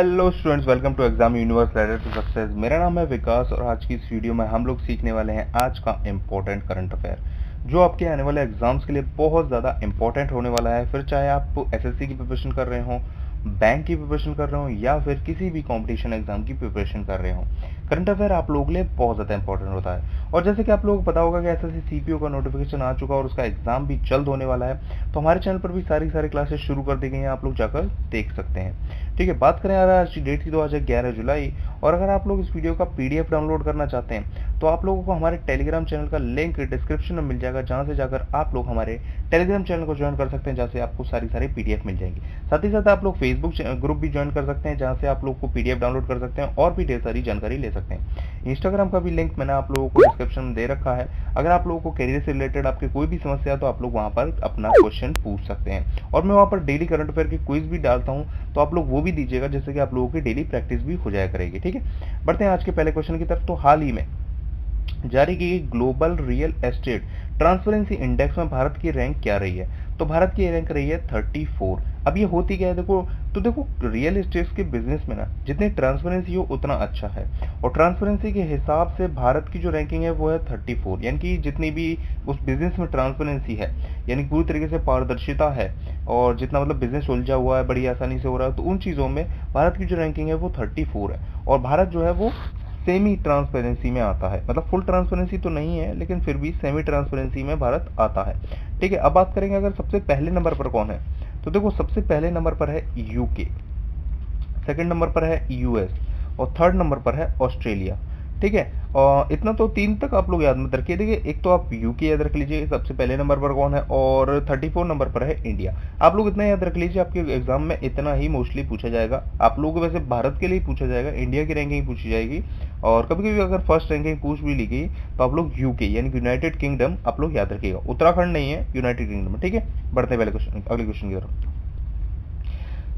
Hello students, welcome to exam universe ladder to success. मेरा नाम है विकास और आज की इस वीडियो में हम लोग सीखने वाले हैं आज का इम्पोर्टेंट करंट अफेयर जो आपके आने वाले एग्जाम्स के लिए बहुत ज़्यादा इंपॉर्टेंट होने वाला है। फिर चाहे आप एसएससी की प्रिपरेशन कर रहे हो, बैंक की प्रिपरेशन कर रहे हो या फिर किसी भी कंपटीशन एग्जाम की प्रिपरेशन कर रहे हो, करंट अफेयर आप लोगों के लिए बहुत ज़्यादा इंपॉर्टेंट होता है। और जैसे कि आप लोगों को पता होगा कि एसएससी सीपीओ का नोटिफिकेशन आ चुका है और उसका एग्जाम भी जल्द होने वाला है, तो हमारे चैनल पर भी सारी क्लासेस शुरू कर दी गई हैं, आप लोग जाकर देख सकते हैं। ठीक है, बात करें यार आज की डेट की तो आज है 11 जुलाई। और अगर आप लोग इस वीडियो का पीडीएफ डाउनलोड करना चाहते हैं तो आप लोगों को हमारे टेलीग्राम चैनल का लिंक डिस्क्रिप्शन में मिल जाएगा, जहां से जाकर आप लोग हमारे टेलीग्राम चैनल को ज्वाइन कर सकते हैं, जहां से आपको सारी पीडीएफ मिल जाएंगी। साथ ही साथ आप लोग फेसबुक ग्रुप भी ज्वाइन कर सकते हैं, जहां से आप लोग को पीडीएफ डाउनलोड कर सकते हैं और भी ढेर सारी जानकारी ले सकते हैं। इंस्टाग्राम का भी लिंक मैंने आप लोगों को डिस्क्रिप्शन में दे रखा है। अगर आप लोगों को करियर से रिलेटेड आपकी कोई भी समस्या है तो आप लोग वहां पर अपना क्वेश्चन पूछ सकते हैं और मैं वहां पर डेली करंट अफेयर की क्विज भी डालता हूं, तो आप लोग वो भी दीजिएगा, जिससे कि आप लोगों की डेली प्रैक्टिस भी हो जाया करेगी। ठीक है, बढ़ते हैं आज के पहले क्वेश्चन की तरफ। तो हाल ही में जारी की गई global real estate transparency index में भारत की रैंक क्या रही है? तो भारत की रैंक रही है 34। अब ये होती क्या है, देखो रियल एस्टेट के बिजनेस में ना जितनी ट्रांसपेरेंसी हो उतना अच्छा है, और ट्रांसपेरेंसी के हिसाब से भारत की जो रैंकिंग है वो है 34। यानी कि जितनी भी उस बिजनेस में ट्रांसपेरेंसी है, यानी पूरी तरीके से पारदर्शिता है और जितना मतलब बिजनेस सुलझा हुआ है, बड़ी आसानी से हो रहा है, तो उन चीज़ों में भारत की जो रैंकिंग है वो 34 है। और भारत जो है वो सेमी ट्रांसपेरेंसी में आता है, मतलब फुल ट्रांसपेरेंसी तो नहीं है लेकिन फिर भी सेमी ट्रांसपेरेंसी में भारत आता है। ठीक है, अब बात करेंगे अगर सबसे पहले नंबर पर कौन है, तो देखो सबसे पहले नंबर पर है यूके, सेकंड नंबर पर है यूएस और थर्ड नंबर पर है ऑस्ट्रेलिया। ठीक है, और इतना तो तीन तक आप लोग याद मत रखिए। देखिए, एक तो आप यूके याद रख लीजिए सबसे पहले नंबर पर कौन है, और 34 नंबर पर है इंडिया। आप लोग इतना याद रख लीजिए, आपके एग्जाम में इतना ही मोस्टली पूछा जाएगा। आप लोगों को वैसे भारत के लिए पूछा जाएगा, इंडिया की रैंकिंग पूछी जाएगी, और कभी कभी अगर फर्स्ट रैंकिंग पूछ भी ली गई तो आप लोग यूके यानी यूनाइटेड किंगडम आप लोग याद रखिएगा, उत्तराखंड नहीं है, यूनाइटेड किंगडम। ठीक है, बढ़ते हैं अगले क्वेश्चन की तरफ।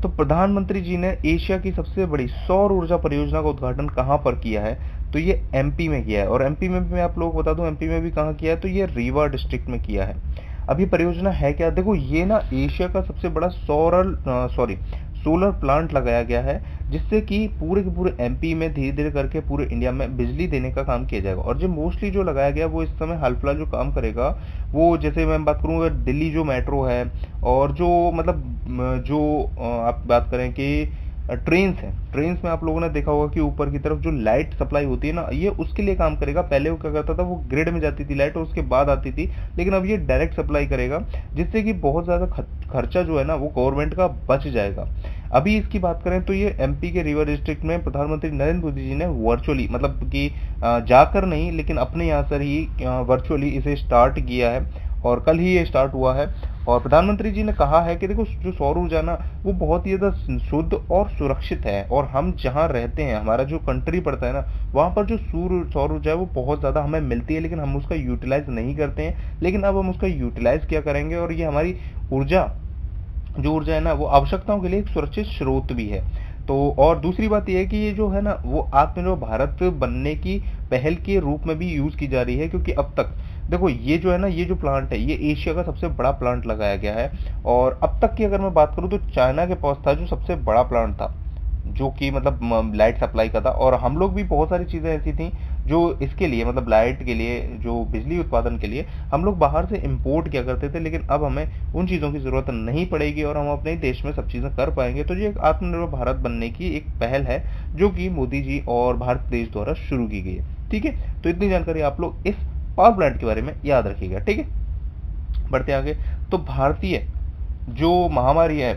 तो प्रधानमंत्री जी ने एशिया की सबसे बड़ी सौर ऊर्जा परियोजना का उद्घाटन कहाँ पर किया है? तो ये एमपी में किया है, और एमपी में भी मैं आप लोगों को बता दूं एमपी में भी कहाँ किया है, तो ये रीवा डिस्ट्रिक्ट में किया है। अब ये परियोजना है क्या? देखो ये ना एशिया का सबसे बड़ा सोलर प्लांट लगाया गया है, जिससे कि पूरे के पूरे एमपी में धीरे धीरे करके पूरे इंडिया में बिजली देने का काम किया जाएगा। और जो मोस्टली जो लगाया गया वो इस समय हाल फिलहाल जो काम करेगा वो, जैसे मैं बात करूँ दिल्ली जो मेट्रो है, और जो मतलब आप बात करें कि ट्रेन्स हैं, ट्रेन्स में आप लोगों ने देखा होगा कि ऊपर की तरफ जो लाइट सप्लाई होती है ना, ये उसके लिए काम करेगा। पहले वो क्या करता था, वो ग्रिड में जाती थी लाइट और उसके बाद आती थी, लेकिन अब ये डायरेक्ट सप्लाई करेगा, जिससे कि बहुत ज़्यादा खर्चा जो है ना वो गवर्नमेंट का बच जाएगा। अभी इसकी बात करें तो ये एमपी के रीवा डिस्ट्रिक्ट में प्रधानमंत्री नरेंद्र मोदी जी ने वर्चुअली, मतलब कि जाकर नहीं लेकिन अपने यहाँ से ही वर्चुअली इसे स्टार्ट किया है, और कल ही ये स्टार्ट हुआ है। और प्रधानमंत्री जी ने कहा है कि देखो जो सौर ऊर्जा ना वो बहुत ही ज़्यादा शुद्ध और सुरक्षित है, और हम जहाँ रहते हैं, हमारा जो कंट्री पड़ता है ना, वहाँ पर जो सौर ऊर्जा है वो बहुत ज़्यादा हमें मिलती है, लेकिन हम उसका यूटिलाइज नहीं करते हैं। लेकिन अब हम उसका यूटिलाइज क्या करेंगे, और ये हमारी ऊर्जा है ना वो आवश्यकताओं के लिए एक सुरक्षित स्रोत भी है। तो और दूसरी बात यह है कि ये जो है ना वो आत्मनिर्भर भारत बनने की पहल के रूप में भी यूज की जा रही है, क्योंकि अब तक देखो ये जो है ना, ये जो प्लांट है ये एशिया का सबसे बड़ा प्लांट लगाया गया है। और अब तक की अगर मैं बात करूँ तो चाइना के पास था जो सबसे बड़ा प्लांट था, जो कि मतलब लाइट सप्लाई का था। और हम लोग भी बहुत सारी चीज़ें ऐसी थी जो इसके लिए, मतलब लाइट के लिए, जो बिजली उत्पादन के लिए हम लोग बाहर से इंपोर्ट किया करते थे, लेकिन अब हमें उन चीज़ों की ज़रूरत नहीं पड़ेगी और हम अपने देश में सब चीज़ें कर पाएंगे। तो ये एक आत्मनिर्भर भारत बनने की एक पहल है जो कि मोदी जी और भारत देश द्वारा शुरू की गई है। ठीक है, तो इतनी जानकारी आप लोग इस पावर प्लांट के बारे में याद रखिएगा। ठीक है, बढ़ते आगे। तो भारतीय जो महामारी है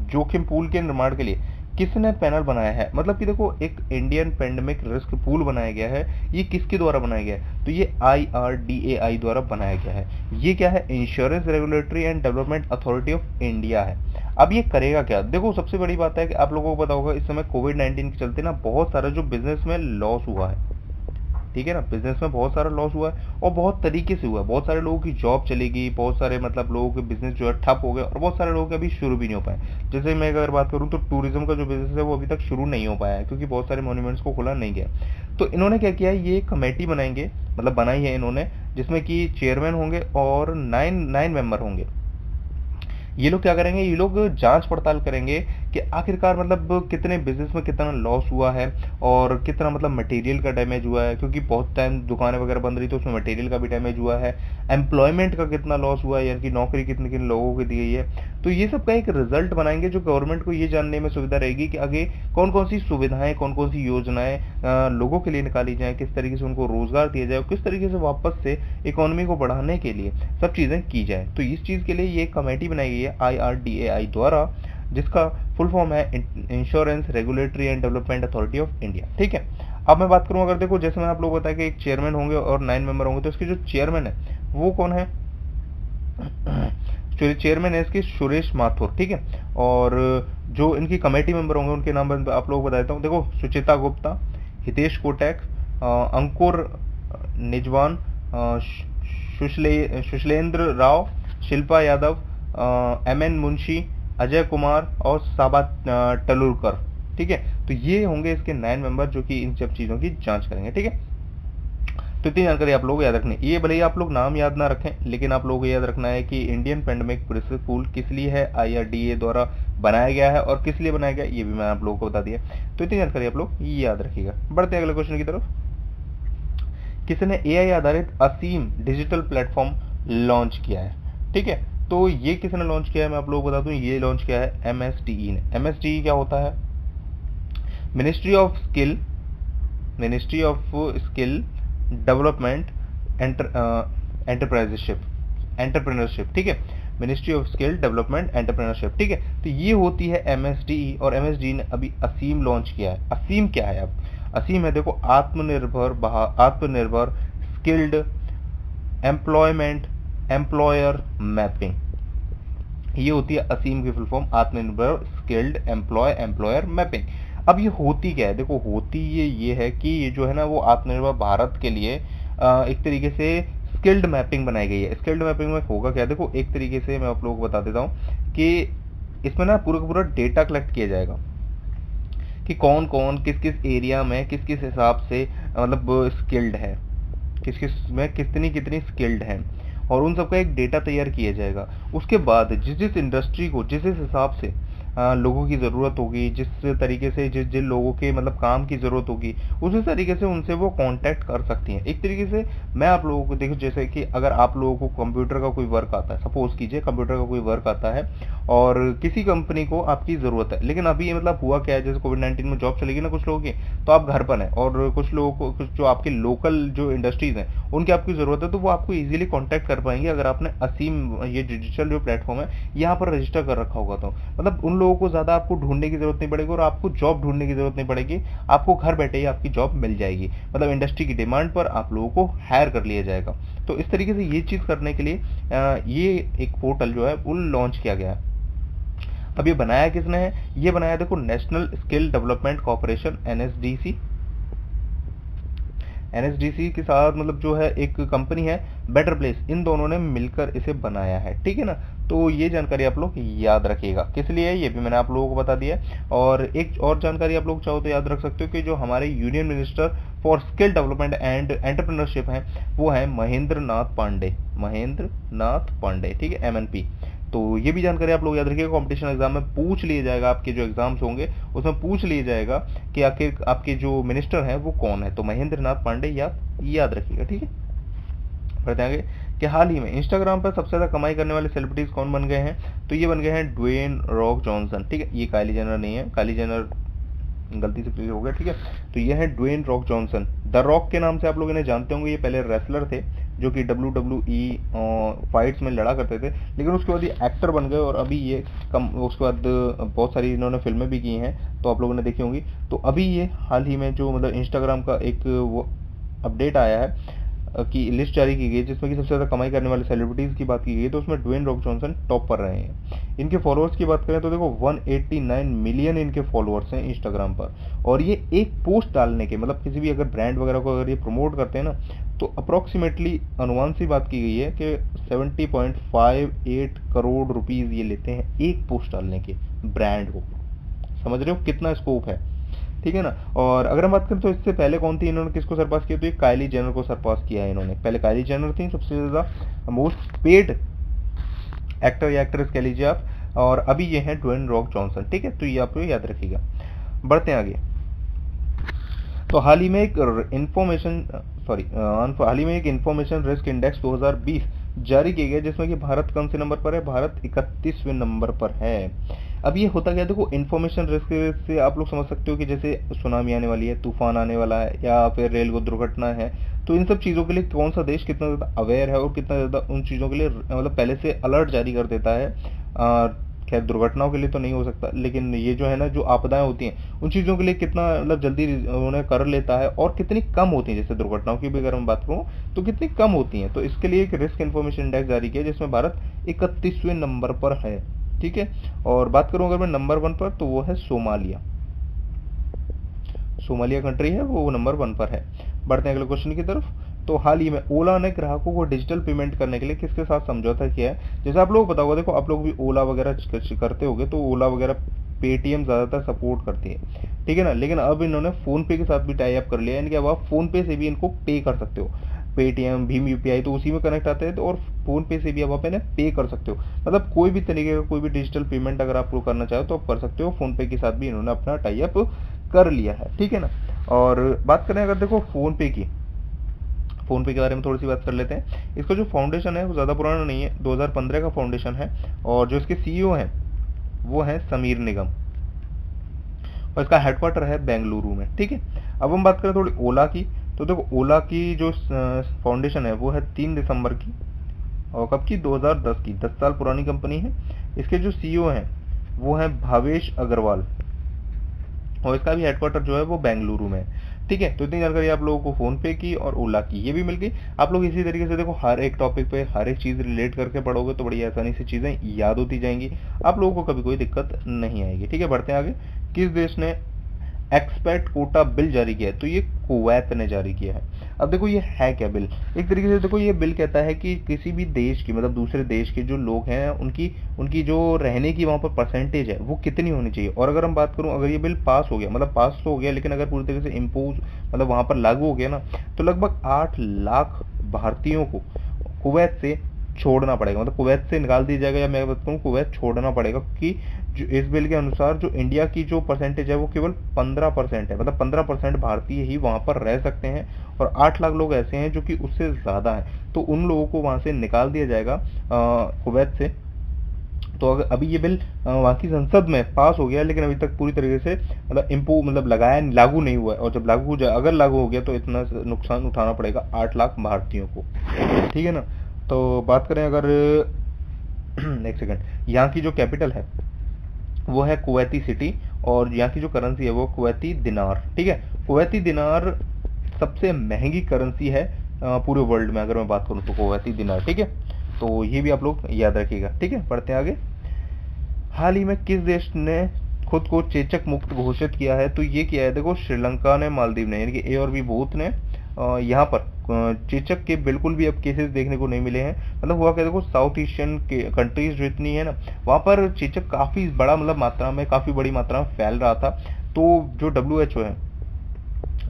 जोखिम पूल के निर्माण के लिए किसने पैनल बनाया है? मतलब कि देखो एक इंडियन पेंडेमिक रिस्क पूल बनाया गया है, ये किसके द्वारा बनाया गया है? तो ये IRDAI द्वारा बनाया गया है। ये क्या है? Insurance regulatory and development authority of India है। अब ये करेगा क्या? देखो सबसे बड़ी बात है कि आप लोगों को पता होगा इस समय कोविड-19 के चलते ना बहुत सारा जो बिजनेस में लॉस हुआ है, ठीक है ना, बिजनेस में बहुत सारा लॉस हुआ है और बहुत तरीके से हुआ है। बहुत सारे लोगों की जॉब चली गई, बहुत सारे मतलब लोगों के बिजनेस जो है ठप हो गए, और बहुत सारे लोगों के अभी शुरू भी नहीं हो पाए। जैसे मैं अगर बात करूं तो टूरिज्म का जो बिजनेस है वो अभी तक शुरू नहीं हो पाया है, क्योंकि बहुत सारे मॉन्यूमेंट्स को खोला नहीं गया। तो इन्होंने क्या किया है, ये कमेटी बनाएंगे, मतलब बनाई है इन्होंने, जिसमें कि चेयरमैन होंगे और 9 मेंबर होंगे। ये लोग क्या करेंगे, ये लोग जांच पड़ताल करेंगे कि आखिरकार मतलब कितने बिजनेस में कितना लॉस हुआ है और कितना मतलब मटेरियल का डैमेज हुआ है, क्योंकि बहुत टाइम दुकानें वगैरह बंद रही तो उसमें मटेरियल का भी डैमेज हुआ है, एम्प्लॉयमेंट का कितना लॉस हुआ है, यानी कि नौकरी कितने किन लोगों को दी गई है। तो ये सब का एक रिजल्ट बनाएंगे जो गवर्नमेंट को ये जानने में सुविधा रहेगी कि आगे कौन कौन सी सुविधाएं, कौन कौन सी योजनाएं लोगों के लिए निकाली जाए, किस तरीके से उनको रोजगार दिया जाए और किस तरीके से वापस से इकोनॉमी को बढ़ाने के लिए सब चीजें की जाए। तो इस चीज के लिए ये कमेटी बनाई गई है IRDAI द्वारा, जिसका फुल फॉर्म है insurance regulatory and development authority of India. ठीक है, अब मैं बात करूं, अगर देखो जैसे मैंने आप लोगों को बताया कि एक चेयरमैन होंगे और 9 मेंबर होंगे, तो इसके जो चेयरमैन है वो कौन है? चेयरमैन है इसके सुरेश माथुर। ठीक है, और जो इनकी कमेटी मेंबर होंगे उनके नाम आप लोगों को बता देता हूँ। देखो, सुचिता गुप्ता, हितेश कोटक, अंकुर निजवान, सुशलेंद्र राव, शिल्पा यादव, MN मुंशी, अजय कुमार और साबा टलुरकर। ठीक है, तो ये होंगे इसके 9 मेंबर जो कि इन सब चीजों की जांच करेंगे। ठीक है, तो इतनी जानकारी आप लोगों को याद रखनी है। ये भले ही आप लोग नाम याद ना रखें, लेकिन आप लोगों को याद रखना है कि इंडियन पेंडेमिक प्रिस्क्रिप्शन पूल किस लिए है, IRDA द्वारा बनाया गया है और किस लिए बनाया गया ये भी मैं आप लोगों को बता दिया। तो इतनी जानकारी आप लोग याद रखिएगा। बढ़ते हैं अगले क्वेश्चन की तरफ। किसने AI आधारित असीम डिजिटल प्लेटफॉर्म लॉन्च किया है? ठीक है, तो ये किसने लॉन्च किया है मैं आप लोगों को बता दूं, ये लॉन्च किया है MSDE ने। MSDE क्या होता है? Ministry of skill development entrepreneurship. ठीक है, ministry of skill development entrepreneurship. ठीक है, तो ये होती है MSDE, और MSDE ने अभी असीम लॉन्च किया है। असीम क्या है? अब असीम है, देखो, आत्मनिर्भर स्किल्ड एम्प्लॉयमेंट एम्प्लॉयर मैपिंग। ये होती है असीम की फुल फॉर्म, आत्मनिर्भर स्किल्ड एम्प्लॉयर मैपिंग। अब ये होती क्या है? देखो, होती ये है कि ये जो है ना वो आत्मनिर्भर भारत के लिए एक तरीके से स्किल्ड मैपिंग बनाई गई है। स्किल्ड मैपिंग में होगा क्या? देखो, एक तरीके से मैं आप लोगों को बता देता हूँ कि इसमें ना पूरा का पूरा डेटा कलेक्ट किया जाएगा कि कौन कौन किस किस एरिया में किस किस हिसाब से मतलब स्किल्ड है, किस किस में कितनी कितनी स्किल्ड है, और उन सबका एक डेटा तैयार किया जाएगा। उसके बाद जिस जिस इंडस्ट्री को जिस जिस हिसाब से लोगों की ज़रूरत होगी, जिस तरीके से जिस जिन लोगों के मतलब काम की ज़रूरत होगी, उसी तरीके से उनसे वो कांटेक्ट कर सकती हैं। एक तरीके से मैं आप लोगों को देखो, जैसे कि अगर आप लोगों को कंप्यूटर का कोई वर्क आता है, सपोज कीजिए कंप्यूटर का कोई वर्क आता है और किसी कंपनी को आपकी ज़रूरत है, लेकिन अभी मतलब हुआ क्या है, जैसे कोविड-19 में जॉब चलेगी ना कुछ लोगों की, तो आप घर पर हैं और कुछ लोगों को कुछ जो आपके लोकल जो इंडस्ट्रीज़ हैं उनकी आपकी ज़रूरत है, तो वो आपको ईजिली कॉन्टैक्ट कर पाएंगे अगर आपने असीम ये डिजिटल जो प्लेटफॉर्म है यहाँ पर रजिस्टर कर रखा होगा। तो मतलब उन लोगों को ज़्यादा आपको ढूंढने की जरूरत नहीं पड़ेगी और आपको जॉब ढूंढने की जरूरत नहीं पड़ेगी, आपको घर बैठे ही आपकी जॉब मिल जाएगी। मतलब इंडस्ट्री की डिमांड पर आप लोगों को हायर कर लिया जाएगा। तो इस तरीके से ये चीज़ करने के लिए ये एक पोर्टल जो है वो लॉन्च किया गया है। अब ये बनाया किसने है? ये बनाया देखो national skill development corporation NSDC के साथ मतलब जो है एक कंपनी है बेटर प्लेस, इन दोनों ने मिलकर इसे बनाया है। ठीक है ना, तो ये जानकारी आप लोग याद रखिएगा। किस लिए है ये भी मैंने आप लोगों को बता दिया है। और एक और जानकारी आप लोग चाहो तो याद रख सकते हो कि जो हमारे union minister for skill development and entrepreneurship है वो है महेंद्र नाथ पांडे। ठीक है, MNP। तो ये भी जानकारी आप लोग याद रखिएगा। कंपटीशन एग्जाम में पूछ लिया जाएगा, आपके जो एग्जाम्स होंगे उसमें पूछ लिया जाएगा कि आखिर आपके जो मिनिस्टर हैं वो कौन है, तो महेंद्र नाथ पांडे याद रखिएगा। ठीक है, बढ़ते आगे कि हाल ही में इंस्टाग्राम पर सबसे ज्यादा कमाई करने वाले सेलिब्रिटीज कौन बन गए हैं? तो ये बन गए हैं ड्वेन रॉक जॉनसन। ठीक है, ये काइली जेनर नहीं है, काइली जेनर गलती से क्लियर हो गया। ठीक है, तो ये है Dwayne Rock Johnson. The Rock के नाम से आप लोग इन्हें जानते होंगे। ये पहले रेसलर थे जो कि WWE फाइट्स में लड़ा करते थे, लेकिन उसके बाद ये एक्टर बन गए और अभी ये उसके बाद बहुत सारी इन्होंने फिल्में भी की हैं, तो आप लोगों ने देखी होंगी। तो अभी ये हाल ही में जो मतलब इंस्टाग्राम का एक वो अपडेट आया है की लिस्ट जारी की गई जिसमें कि सबसे ज़्यादा कमाई करने वाले सेलिब्रिटीज़ की बात की गई, तो उसमें ड्वेन रॉक जॉनसन टॉप पर रहे हैं। इनके फॉलोअर्स की बात करें तो देखो 189 मिलियन इनके फॉलोअर्स हैं इंस्टाग्राम पर, और ये एक पोस्ट डालने के मतलब किसी भी अगर ब्रांड वगैरह को अगर ये प्रमोट करते हैं ना, तो अप्रॉक्सीमेटली अनुमान सी बात की गई है कि 70.58 करोड़ रुपीज़ ये लेते हैं एक पोस्ट डालने के ब्रांड को। समझ रहे हो कितना स्कोप है? ठीक है ना। और अगर हम बात करें तो इससे पहले कौन थी, इन्होंने किसको सरपास किया? तो ये काइली जेनर को सरपास किया है इन्होंने। पहले काइली जेनर थी सबसे ज्यादा मोस्ट पेड एक्टर या एक्ट्रेस कह लीजिए आप, और अभी ये है ड्वेन रॉक जॉनसन, ठीक है, तो ये आपको याद रखिएगा। बढ़ते हैं आगे। तो हाल ही में एक इंफॉर्मेशन रिस्क इंडेक्स 2020 जारी किया गया, जिसमें कि भारत कौन से नंबर पर है? भारत 31वें नंबर पर है। अब ये होता क्या, देखो इन्फॉर्मेशन रिस्क से आप लोग समझ सकते हो कि जैसे सुनामी आने वाली है, तूफान आने वाला है, या फिर रेल दुर्घटना है, तो इन सब चीज़ों के लिए कौन सा देश कितना ज़्यादा अवेयर है और कितना ज़्यादा उन चीज़ों के लिए मतलब पहले से अलर्ट जारी कर देता है। खैर दुर्घटनाओं के लिए तो नहीं हो सकता, लेकिन ये जो है ना, जो आपदाएं होती हैं उन चीज़ों के लिए कितना मतलब जल्दी उन्हें कर लेता है, और कितनी कम होती हैं। जैसे दुर्घटनाओं की भी अगर मैं बात करूँ तो कितनी कम होती हैं, तो इसके लिए एक रिस्क इन्फॉर्मेशन इंडेक्स जारी किया, जिसमें भारत 31वें नंबर पर है, ठीक है। और बात करूँ अगर मैं नंबर 1 पर, तो वो है सोमालिया। सोमालिया कंट्री है, वो नंबर 1 पर है। बढ़ते हैं अगले क्वेश्चन की तरफ। तो हाल ही में ओला ने ग्राहकों को डिजिटल पेमेंट करने के लिए किसके साथ समझौता किया है? जैसे आप लोगों को पता होगा, देखो आप लोग भी ओला वगैरह करते होगे, तो ओला वगैरह पेटीएम ज़्यादातर सपोर्ट करती है, ठीक है ना। लेकिन अब इन्होंने फ़ोन पे के साथ भी टाई अप कर लिया है, यानी कि अब आप फ़ोन पे से भी इनको पे कर सकते हो। पेटीएम, भीम यूपीआई तो उसी में कनेक्ट आते हैं, तो और फ़ोन पे से भी अब आप इन्हें पे कर सकते हो। मतलब कोई भी तरीके का कोई भी डिजिटल पेमेंट अगर आप लोग करना चाहो तो आप कर सकते हो। फ़ोन पे के साथ भी इन्होंने अपना टाई अप कर लिया है, ठीक है ना। और बात करें अगर देखो फ़ोन पे की, फ़ोन पे के बारे में थोड़ी सी बात कर लेते हैं। इसका जो फाउंडेशन है वो ज़्यादा पुराना नहीं है, 2015 का फाउंडेशन है, और जो इसके सीईओ हैं वो हैं समीर निगम, और इसका हेडक्वार्टर है बेंगलुरु में, ठीक है। अब हम बात करें थोड़ी ओला की, तो देखो ओला की जो फाउंडेशन है वो है 3 दिसंबर की, और कब की? 2010 की, 10 साल पुरानी कंपनी है। इसके जो सीईओ हैं वो हैं भावेश अग्रवाल, और इसका भी हेडक्वार्टर जो है वो बेंगलुरु में है, ठीक है। तो इतनी जानकारी आप लोगों को फोन पे की और ओला की ये भी मिल गई। आप लोग इसी तरीके से देखो हर एक टॉपिक पे हर एक चीज़ रिलेट करके पढ़ोगे तो बड़ी आसानी से चीज़ें याद होती जाएंगी, आप लोगों को कभी कोई दिक्कत नहीं आएगी, ठीक है। बढ़ते हैं आगे। किस देश ने एक्सपेट कोटा बिल जारी किया है? तो ये कुवैत ने जारी किया है। अब देखो ये है क्या बिल? एक तरीके से देखो ये बिल कहता है कि किसी भी देश की, मतलब दूसरे देश के जो लोग हैं उनकी उनकी जो रहने की वहाँ पर परसेंटेज है वो कितनी होनी चाहिए। और अगर हम बात करूँ, अगर ये बिल पास हो गया, मतलब पास तो हो गया, लेकिन अगर पूरी तरीके से इम्पोज मतलब वहाँ पर लागू हो गया ना, तो लगभग 8 लाख भारतीयों को कुवैत से छोड़ना पड़ेगा, मतलब कुवैत से निकाल दिया जाएगा, या मैं बताऊँ कुवैत छोड़ना पड़ेगा, क्योंकि जो इस बिल के अनुसार जो इंडिया की जो परसेंटेज है वो केवल 15% है, मतलब 15% भारतीय ही वहाँ पर रह सकते हैं, और 8 लाख लोग ऐसे हैं जो कि उससे ज़्यादा हैं, तो उन लोगों को वहाँ से निकाल दिया जाएगा कुवैत से। तो अगर अभी ये बिल वहाँ की संसद में पास हो गया, लेकिन अभी तक पूरी तरीके से मतलब लगाया लागू नहीं हुआ है, और जब अगर लागू हो गया तो इतना नुकसान उठाना पड़ेगा 8 लाख भारतीयों को, ठीक है ना। तो बात करें अगर एक सेकंड, यहाँ की जो कैपिटल है वो है कुवैती सिटी, और यहाँ की जो करेंसी है वो कुवैती दिनार, ठीक है। कुवैती दिनार सबसे महंगी करेंसी है पूरे वर्ल्ड में, अगर मैं बात करूँ तो कुवैती दिनार, ठीक है। तो ये भी आप लोग याद रखिएगा, ठीक है। बढ़ते हैं आगे। हाल ही में किस देश ने खुद को चेचक मुक्त घोषित किया है? तो ये किया है देखो श्रीलंका ने, मालदीव ने, यानी कि ए और बी बोथ ने। यहाँ पर चेचक के बिल्कुल भी अब केसेस देखने को नहीं मिले हैं। मतलब हुआ क्या, देखो साउथ एशियन के कंट्रीज जो इतनी है ना, वहाँ पर चेचक काफ़ी बड़ा मतलब मात्रा में, काफ़ी बड़ी मात्रा में फैल रहा था। तो जो WHO है,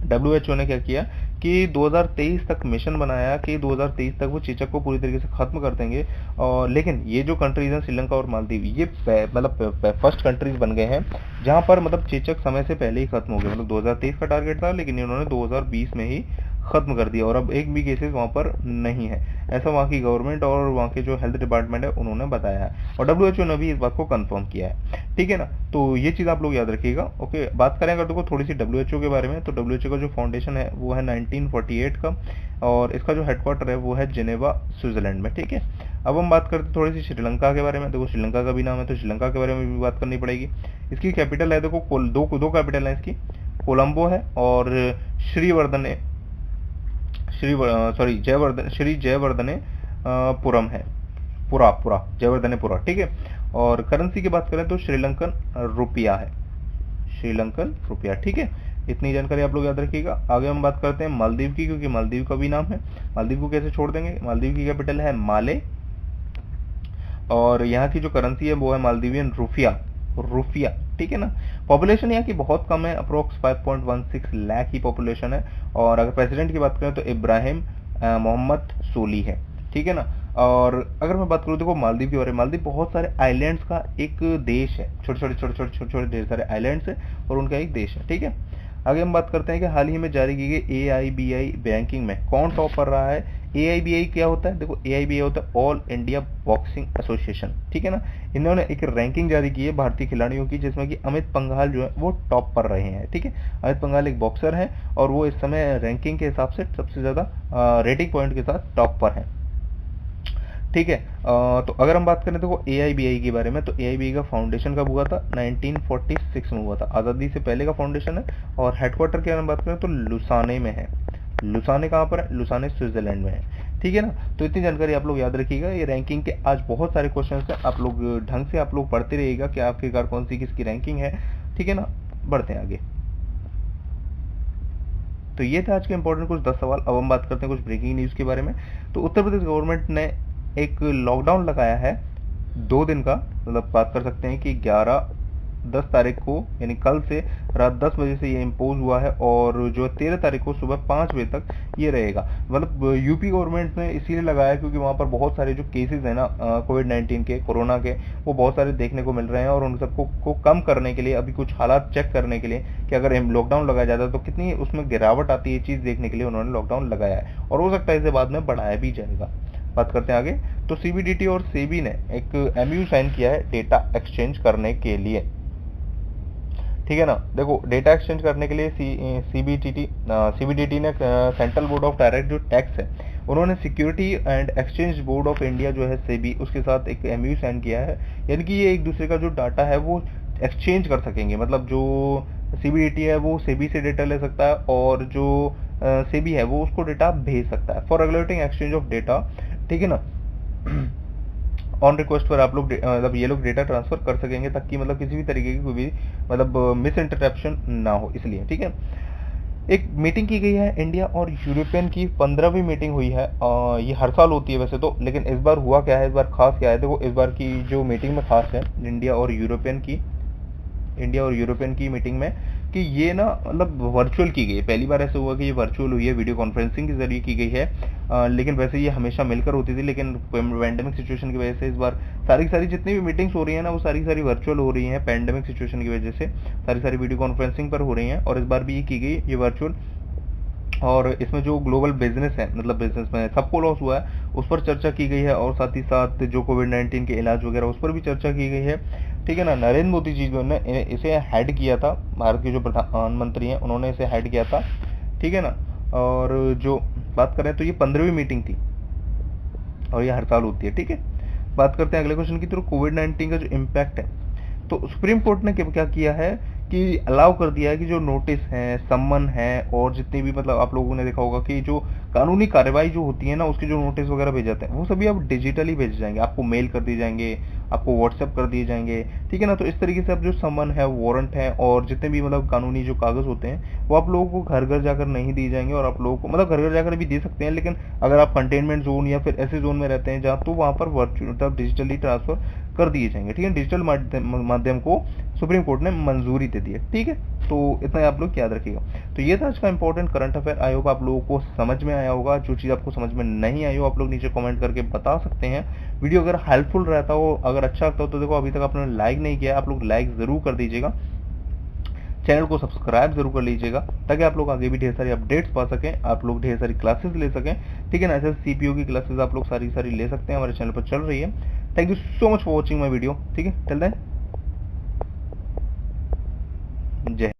WHO ने क्या किया कि 2023 तक मिशन बनाया कि 2023 तक वो चेचक को पूरी तरीके से खत्म कर देंगे। और लेकिन ये जो कंट्रीज हैं श्रीलंका और मालदीव, ये मतलब फर्स्ट कंट्रीज बन गए हैं जहां पर मतलब चेचक समय से पहले ही खत्म हो गया। मतलब 2023 का टारगेट था, लेकिन इन्होंने 2020 में ही खत्म कर दिया, और अब एक भी केसेस वहाँ पर नहीं है, ऐसा वहाँ की गवर्नमेंट और वहाँ के जो हेल्थ डिपार्टमेंट है उन्होंने बताया है, और WHO ने भी इस बात को कंफर्म किया है, ठीक है ना। तो ये चीज़ आप लोग याद रखिएगा, ओके। बात करें अगर देखो थोड़ी सी WHO के बारे में, तो WHO का जो फाउंडेशन है वो है 1948 का, और इसका जो हेडक्वार्टर है वो है जिनेवा, स्विट्जरलैंड में, ठीक है। अब हम बात करते थोड़ी सी श्रीलंका के बारे में। देखो श्रीलंका का भी नाम है, तो श्रीलंका के बारे में भी बात करनी पड़ेगी। इसकी कैपिटल है देखो दो कैपिटल है इसकी, कोलंबो है और श्री जयवर्धने पुरम है, पुरा जयवर्धनेपुरा, ठीक है। और करेंसी की बात करें तो श्रीलंकन रुपया है, श्रीलंकन रुपया, ठीक है। इतनी जानकारी आप लोग याद रखिएगा। आगे हम बात करते हैं मालदीव की, क्योंकि मालदीव का भी नाम है। मालदीव को कैसे छोड़ देंगे? मालदीव की कैपिटल है माले, और यहाँ की जो करेंसी है वो है मालदीवियन रुपया, ठीक है ना। पॉपुलेशन यहाँ की बहुत कम है, अप्रोक्स 5.16 लाख ही पॉपुलेशन है। और अगर प्रेसिडेंट की बात करें तो इब्राहिम मोहम्मद सोली है, ठीक है ना। और अगर मैं बात करूँ देखो मालदीव के बारे में, मालदीव बहुत सारे आइलैंड्स का एक देश है, छोटे छोटे ढेर सारे आइलैंड्स है और उनका एक देश है, ठीक है। आगे हम बात करते हैं कि हाल ही में जारी की गई AIBI रैंकिंग में कौन टॉप पर रहा है। AIBI क्या होता है, देखो AIBI होता है ऑल इंडिया बॉक्सिंग एसोसिएशन, ठीक है ना। इन्होंने एक रैंकिंग जारी की है भारतीय खिलाड़ियों की, जिसमें कि अमित पंघाल जो है वो टॉप पर रहे हैं, ठीक है। अमित पंघाल एक बॉक्सर है और वो इस समय रैंकिंग के हिसाब से सबसे ज़्यादा रेटिंग पॉइंट के साथ टॉप पर है, ठीक है। तो अगर हम बात करें देखो AIBI के बारे में, तो AIBI का फाउंडेशन कब हुआ था, 1946 में हुआ था, आज़ादी से पहले का फाउंडेशन है। और हेडक्वार्टर की अगर हम बात करें तो लुसाने में है। लुसाने कहाँ पर है, लुसाने स्विट्जरलैंड में है, ठीक है ना। तो इतनी जानकारी आप लोग याद रखिएगा। ये रैंकिंग के आज बहुत सारे क्वेश्चन हैं, आप लोग ढंग से आप लोग पढ़ते रहिएगा कि आखिरकार कौन सी किसकी रैंकिंग है, ठीक है ना। बढ़ते हैं आगे। तो ये थे आज के इंपॉर्टेंट कुछ 10 सवाल। अब हम बात करते हैं कुछ ब्रेकिंग न्यूज़ के बारे में। तो उत्तर प्रदेश गवर्नमेंट ने एक लॉकडाउन लगाया है 2 दिन का, मतलब बात कर सकते हैं कि 10 तारीख को यानी कल से रात 10 बजे से ये इम्पोज हुआ है और जो 13 तारीख को सुबह 5 बजे तक ये रहेगा। मतलब यूपी गवर्नमेंट ने इसीलिए लगाया क्योंकि वहाँ पर बहुत सारे जो केसेस हैं ना कोविड-19 के, कोरोना के, वो बहुत सारे देखने को मिल रहे हैं और उन सबको को कम करने के लिए, अभी कुछ हालात चेक करने के लिए कि अगर लॉकडाउन लगाया जाता है तो कितनी उसमें गिरावट आती है, चीज़ देखने के लिए उन्होंने लॉकडाउन लगाया है और हो सकता है इसे बाद में बढ़ाया भी जाएगा। बात करते हैं आगे। तो CBDT और SEBI ने एक MOU साइन किया है डेटा एक्सचेंज करने के लिए, ठीक है ना। देखो डेटा एक्सचेंज करने के लिए CBDT ने सेंट्रल बोर्ड ऑफ डायरेक्ट जो टैक्स है, उन्होंने security and exchange board of India जो है SEBI, उसके साथ एक MOU साइन किया है। यानी कि ये एक दूसरे का जो डाटा है वो एक्सचेंज कर सकेंगे, मतलब जो CBDT है वो SEBI से डेटा ले सकता है और जो SEBI है वो उसको डेटा भेज सकता है for regulating exchange of data, ठीक है ना। ऑन रिक्वेस्ट पर आप लोग मतलब ये लोग डेटा ट्रांसफर कर सकेंगे ताकि मतलब किसी भी तरीके की कोई भी मतलब मिस इंटरप्शन ना हो, इसलिए, ठीक है। एक मीटिंग की गई है इंडिया और यूरोपियन की, 15वीं मीटिंग हुई है। ये हर साल होती है वैसे तो, लेकिन इस बार हुआ क्या है, इस बार खास क्या है, देखो इस बार की जो मीटिंग में खास है इंडिया और यूरोपियन की मीटिंग में कि ये ना मतलब वर्चुअल की गई है। पहली बार ऐसा हुआ कि ये वर्चुअल हुई है, वीडियो कॉन्फ्रेंसिंग के जरिए की गई है। लेकिन वैसे ये हमेशा मिलकर होती थी, लेकिन पैंडेमिक सिचुएशन की वजह से इस बार सारी की सारी जितनी भी मीटिंग्स हो रही है ना वो सारी की सारी वर्चुअल हो रही हैं। पैंडेमिक सिचुएशन की वजह से सारी सारी वीडियो कॉन्फ्रेंसिंग पर हो रही हैं और इस बार भी ये की गई ये वर्चुअल। और इसमें जो ग्लोबल बिजनेस है, मतलब बिजनेस में सबको लॉस हुआ है उस पर चर्चा की गई है और साथ ही साथ जो कोविड-19 के इलाज वगैरह उस पर भी चर्चा की गई है, ठीक है ना। नरेंद्र मोदी जी ने इसे हेड किया था, भारत के जो प्रधानमंत्री हैं उन्होंने इसे हेड किया था, ठीक है ना। और जो बात करें तो ये 15वीं मीटिंग थी और ये हर साल होती है, ठीक है। बात करते हैं अगले क्वेश्चन की। तो कोविड-19 का जो इम्पैक्ट है, तो सुप्रीम कोर्ट ने क्या किया है कि अलाउ कर दिया है कि जो नोटिस हैं, सम्मन है और जितनी भी मतलब आप लोगों ने देखा होगा कि जो कानूनी कार्रवाई जो होती है ना उसके जो नोटिस वगैरह भेजे जाते हैं वो सभी अब डिजिटली भेजे जाएंगे, आपको मेल कर दिए जाएंगे, आपको व्हाट्सएप कर दिए जाएंगे, ठीक है ना। तो इस तरीके से अब जो सम्मन है, वारंट है और जितने भी मतलब कानूनी जो कागज होते हैं वो आप लोगों को घर घर जाकर नहीं दिए जाएंगे और आप लोगों को मतलब घर घर जाकर भी दे सकते हैं, लेकिन अगर आप कंटेनमेंट जोन या फिर ऐसे जोन में रहते हैं जहाँ, तो वहाँ पर वर्चुअल मतलब डिजिटली ट्रांसफर कर दिए जाएंगे, ठीक है। डिजिटल माध्यम को सुप्रीम कोर्ट ने मंजूरी दे दी है, ठीक है। तो इतना आप लोग याद रखिएगा। तो ये था आज का important current affair. I hope आप लोगों को समझ में आया होगा। जो चीज़ आपको समझ में नहीं आई हो आप लोग नीचे कमेंट करके बता सकते हैं। वीडियो अगर हेल्पफुल रहता हो, अगर अच्छा लगता हो तो देखो अभी तक आपने लाइक नहीं किया, आप लोग लाइक ज़रूर कर दीजिएगा, चैनल को सब्सक्राइब जरूर कर लीजिएगा ताकि आप लोग आगे भी ढेर सारी अपडेट्स पा सकें, आप लोग ढेर सारी क्लासेस ले सकें, ठीक है ना। ऐसे CPO की क्लासेस आप लोग सारी सारी ले सकते हैं, हमारे चैनल पर चल रही है। Thank you so much for watching my video, ठीक है। टिल देन जय